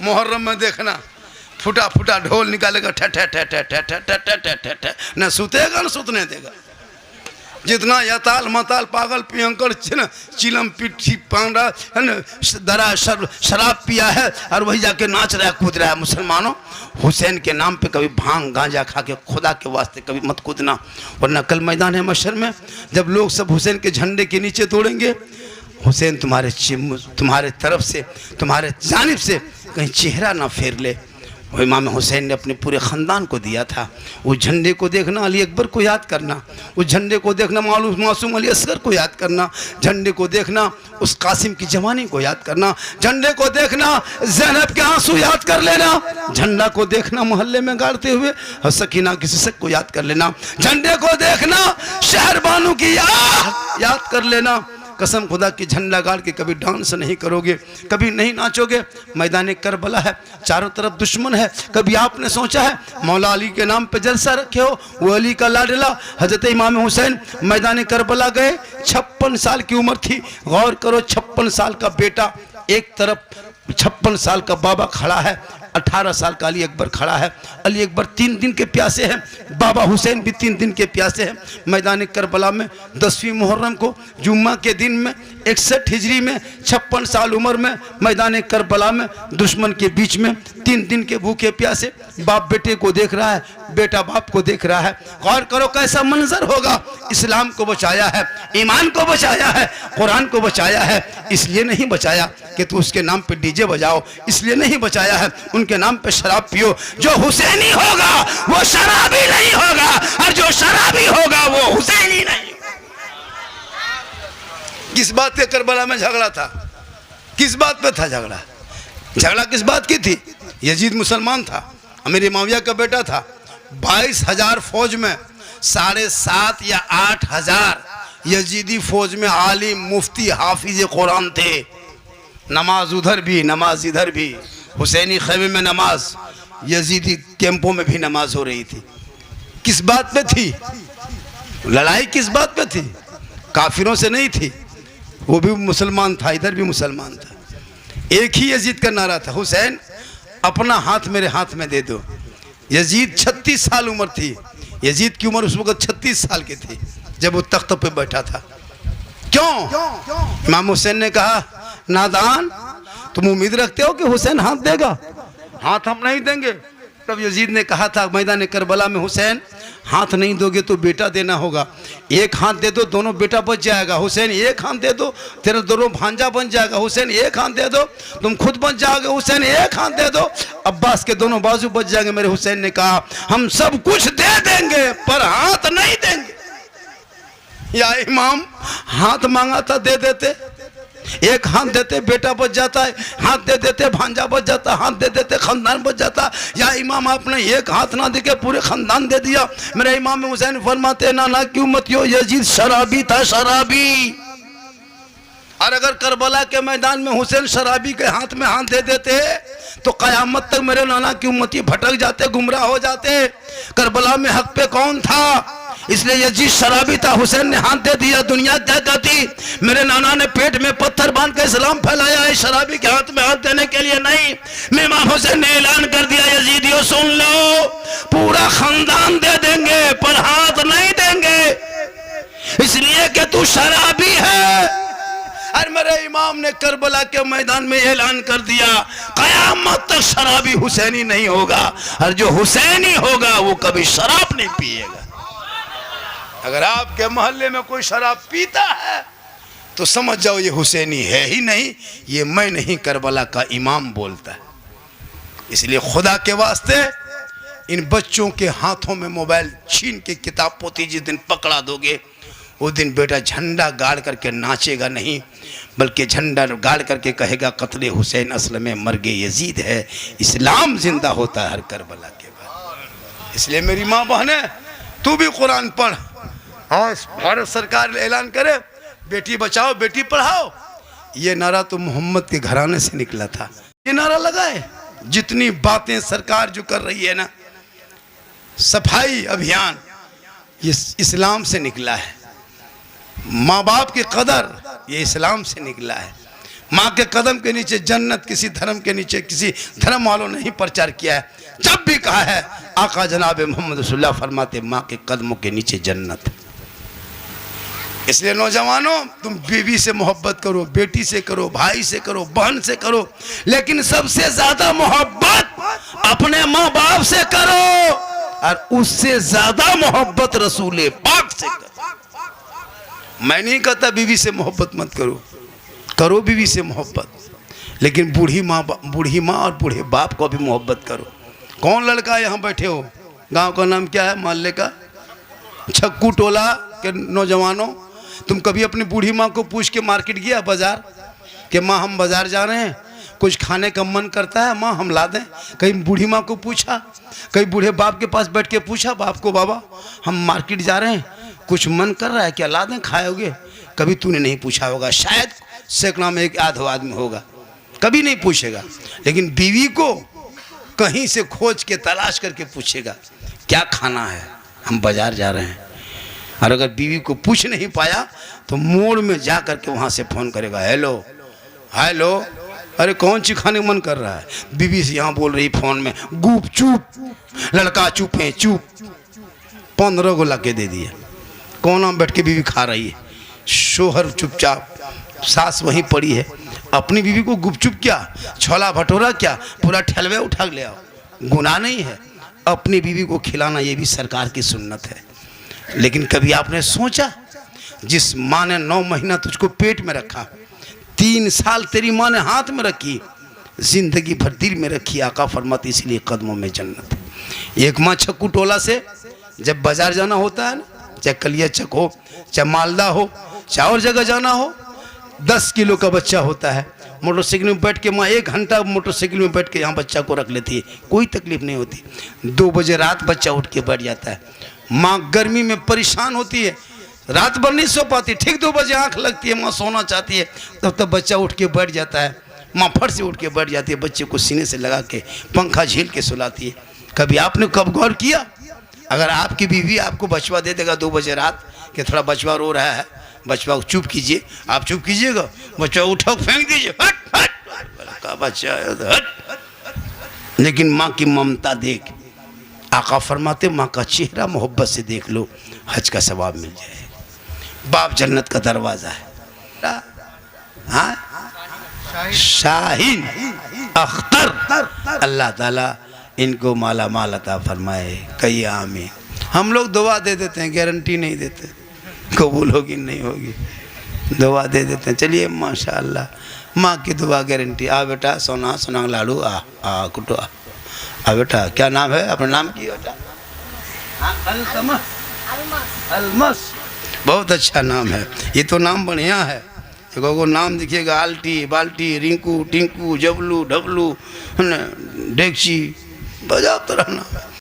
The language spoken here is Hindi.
मुहर्रम में देखना फुटा फुटा ढोल निकालेगा, ठे ठे ठे ठे ठे ठे ठे ठे ठे ठे ठे, न सुतेगा न सुतने देगा। जितना यताल मताल पागल पियंकर चिलम पिट्ठी पांडा है न दरा शराब पिया है और वही जाके नाच रहा है कूद रहा है। मुसलमानों, हुसैन के नाम पे कभी भांग गांजा खा के खुदा के वास्ते कभी मत कूदना, वरना कल मैदान है मशर में जब लोग सब हुसैन के झंडे के नीचे तोड़ेंगे, हुसैन तुम्हारे तरफ से तुम्हारे जानिब से कहीं चेहरा ना फेर ले। वो इमाम हुसैन ने अपने पूरे ख़ानदान को दिया था। उस झंडे को देखना अली अकबर को याद करना, उस झंडे को देखना मासूम अली असगर को याद करना, झंडे को देखना उस कासिम की जवानी को याद करना, झंडे को देखना ज़ैनब के आंसू याद कर लेना, झंडा को देखना मोहल्ले में गाड़ते हुए सकीना की सिसक को याद कर लेना, झंडे को देखना शहरबानू की याद कर लेना। कसम खुदा की झंडा गाड़ के कभी डांस नहीं करोगे, कभी नहीं नाचोगे। मैदान करबला है, चारों तरफ दुश्मन है। कभी आपने सोचा है मौला अली के नाम पे जलसा रखे हो? वो अली का लाडला हजरत इमाम हुसैन मैदान करबला गए, 56 साल की उम्र थी। गौर करो, 56 साल का बेटा एक तरफ, 56 साल का बाबा खड़ा है, 18 साल का अली अकबर खड़ा है। अली अकबर 3 दिन के प्यासे हैं, बाबा हुसैन भी 3 दिन के प्यासे हैं। मैदान करबला में 10वीं मुहर्रम को जुम्मा के दिन में 61 हिजरी में 56 साल उम्र में मैदान करबला में दुश्मन के बीच में 3 दिन के भूखे प्यासे, बाप बेटे को देख रहा है, बेटा बाप को देख रहा है। गौर करो कैसा मंजर होगा। इस्लाम को बचाया है, ईमान को बचाया है, कुरान को बचाया है। इसलिए नहीं बचाया कि तू उसके नाम पे डीजे बजाओ, इसलिए नहीं बचाया है उनके नाम पे शराब पियो। जो हुसैनी होगा वो शराबी नहीं होगा, और जो शराबी होगा वो हुसैनी नहीं। किस बात पे करबला में झगड़ा था? किस बात पे था झगड़ा? झगड़ा किस बात की थी? यजीद मुसलमान था, अमीर मुआविया का बेटा था। 22,000 फौज में 7.5 या 8,000 यजीदी फौज में आलिम मुफ्ती हाफिज कुरान थे। नमाज उधर भी नमाज इधर भी, हुसैनी खैमे में नमाज, यजीदी कैंपों में भी नमाज हो रही थी। किस बात पे थी लड़ाई? किस बात पे थी? काफिरों से नहीं थी, वो भी मुसलमान था, इधर भी मुसलमान था। एक ही यजीद का नारा था, हुसैन अपना हाथ मेरे हाथ में दे दो। यजीद 36 साल उम्र थी, यजीद की उम्र उस वक्त 36 साल की थी जब वो तख्त पे बैठा था। क्यों? इमाम हुसैन ने कहा, नादान, तुम उम्मीद रखते हो कि हुसैन हाथ देगा? हाथ हम नहीं देंगे। तब यजीद ने कहा था मैदान करबला में, हुसैन हाथ नहीं दोगे तो बेटा देना होगा। एक हाथ दे दो, दोनों बेटा बच जाएगा। हुसैन एक हाथ दे दो, तेरा दोनों भांजा बन जाएगा। हुसैन एक हाथ दे दो, तुम खुद बच जाओगे। हुसैन एक हाथ दे दो, अब्बास के दोनों बाजू बच जाएंगे। मेरे हुसैन ने कहा, हम सब कुछ दे देंगे पर हाथ नहीं देंगे। या इमाम, हाथ मांगा था दे देते, एक हाथ देते बेटा बच जाता है, हाथ दे देते भांजा बच जाता, हाथ दे देते खानदान बच जाता। या इमाम, आपने एक हाथ ना देके पूरे खानदान दे दिया। मेरे इमाम हुसैन फरमाते, ना क्यों मत हो, यजीद शराबी था, शराबी। और अगर करबला के मैदान में हुसैन शराबी के हाथ में हाथ दे देते तो कयामत तक मेरे नाना की उम्मती भटक जाते, गुमराह हो जाते। करबला में हक पे कौन था? इसलिए यजीद शराबी था, हुसैन ने हाथ दे दिया। दुनिया क्या कहती? मेरे नाना ने पेट में पत्थर बांध कर इस्लाम फैलाया है, शराबी के हाथ में हाथ देने के लिए नहीं। इमाम हुसैन ने ऐलान कर दिया, यजीदियों सुन लो, पूरा खानदान दे देंगे पर हाथ नहीं देंगे, इसलिए कि तू शराबी है। और मेरे इमाम ने करबला के मैदान में ऐलान कर दिया, कयामत तक शराबी हुसैनी नहीं होगा, और जो हुसैनी होगा वो कभी शराब नहीं पिएगा। अगर आपके मोहल्ले में कोई शराब पीता है तो समझ जाओ ये हुसैनी है ही नहीं, ये मैं नहीं, करबला का इमाम बोलता है। इसलिए खुदा के वास्ते इन बच्चों के हाथों में मोबाइल छीन के किताब पोती जिस दिन पकड़ा दोगे, उस दिन बेटा झंडा गाड़ करके नाचेगा नहीं, बल्कि झंडा गाड़ करके कहेगा, कत्ले हुसैन असल में मर्गे यजीद है, इस्लाम जिंदा होता है हर करबला के बाद। इसलिए मेरी माँ बहने, तू भी कुरान पढ़। हाँ, भारत सरकार ऐलान करे बेटी बचाओ बेटी पढ़ाओ, ये नारा तो मोहम्मद के घराने से निकला था। ये नारा लगाए। जितनी बातें सरकार जो कर रही है ना, सफाई अभियान, ये इस्लाम से निकला है। माँ बाप की कदर, ये इस्लाम से निकला है। माँ के कदम के नीचे जन्नत किसी धर्म के नीचे किसी धर्म वालों ने ही प्रचार किया है। जब भी कहा है आका जनाब मोहम्मद रसूलुल्लाह फरमाते माँ के कदमों के नीचे जन्नत। इसलिए नौजवानों, तुम बीवी से मोहब्बत करो, बेटी से करो, भाई से करो, बहन से करो, लेकिन सबसे ज्यादा मोहब्बत अपने माँ बाप से करो और उससे ज्यादा मोहब्बत रसूल पाक से करो। मैं नहीं कहता बीवी से मोहब्बत मत करो, करो बीवी से मोहब्बत, लेकिन बूढ़ी माँ और बूढ़े बाप को भी मोहब्बत करो। कौन लड़का यहाँ बैठे हो, गांव का नाम क्या है, मोहल्ले का, छक्कू टोला के नौजवानों, तुम कभी अपनी बूढ़ी माँ को पूछ के मार्केट गया, बाजार, कि माँ हम बाजार जा रहे हैं, कुछ खाने का मन करता है, माँ हम ला दें? कहीं बूढ़ी माँ को पूछा? कहीं बूढ़े बाप के पास बैठ के पूछा बाप को, बाबा हम मार्केट जा रहे हैं, कुछ मन कर रहा है क्या, ला दें, खाओगे? कभी तूने नहीं पूछा होगा, शायद सैकड़ों में एक आध आदमी होगा, कभी नहीं पूछेगा। लेकिन बीवी को कहीं से खोज के तलाश करके पूछेगा क्या खाना है, हम बाजार जा रहे हैं। और अगर बीवी को पूछ नहीं पाया तो मोड़ में जा करके वहाँ से फ़ोन करेगा, हेलो हेलो, अरे कौन सी खाने मन कर रहा है? बीवी से यहाँ बोल रही फ़ोन में, गुप चुप, लड़का चुप है चुप, 15 को ला के दे दिए, कोना में बैठ के बीवी खा रही है, शोहर चुपचाप, सास वहीं पड़ी है। अपनी बीवी को गुपचुप क्या, छोला भटूरा क्या, पूरा ठलवे उठा ले आओ, गुनाह नहीं है। अपनी बीवी को खिलाना ये भी सरकार की सुन्नत है। लेकिन कभी आपने सोचा, जिस माँ ने 9 महीना तुझको पेट में रखा, 3 साल तेरी माँ ने हाथ में रखी, जिंदगी भर दिल में रखी, आका फरमाते इसीलिए कदमों में जन्नत। एक माँ छक्कू टोला से जब बाजार जाना होता है ना, चाहे कलिया चक हो, चाहे मालदा हो, चाहे और जगह जाना हो, 10 किलो का बच्चा होता है, मोटरसाइकिल में बैठ के माँ 1 घंटा मोटरसाइकिल में बैठ के यहाँ बच्चा को रख लेती है, कोई तकलीफ नहीं होती। 2 बजे रात बच्चा उठ के बैठ जाता है। माँ गर्मी में परेशान होती है, रात भर नहीं सो पाती, ठीक 2 बजे आँख लगती है, माँ सोना चाहती है, तब बच्चा उठ के बैठ जाता है। माँ फट से उठ के बैठ जाती है, बच्चे को सीने से लगा के पंखा झील के सुलाती है। कभी आपने कब गौर किया, अगर आपकी बीवी आपको बचवा दे देगा 2 बजे रात कि थोड़ा बचवा रो रहा है, बचवा को चुप कीजिए, आप चुप कीजिएगा, बच्चा उठा फेंक दीजिए, हट हट का बच्चा हट। लेकिन माँ की ममता देख, आका फरमाते माँ का चेहरा मोहब्बत से देख लो, हज का सवाब मिल जाए। बाप जन्नत का दरवाज़ा है। हाँ, शाहीन अख्तर, अल्लाह ताला इनको माला माल अता फरमाए, कई आमीन। हम लोग दुआ दे देते हैं, गारंटी नहीं देते कबूल होगी नहीं होगी, दुआ दे देते हैं। चलिए माशाअल्लाह, माँ की दुआ गारंटी। आ बेटा सोना सोना लाडू, आ कुटो, आ बेटा, क्या नाम है, अपना नाम की बेटा? अलमस, बहुत अच्छा नाम है, ये तो नाम बढ़िया है। देखो नाम दिखिएगा, आल्टी बाल्टी, रिंकू टिंकू, जबलू ढबलू, डेगची, बजाते रहना है।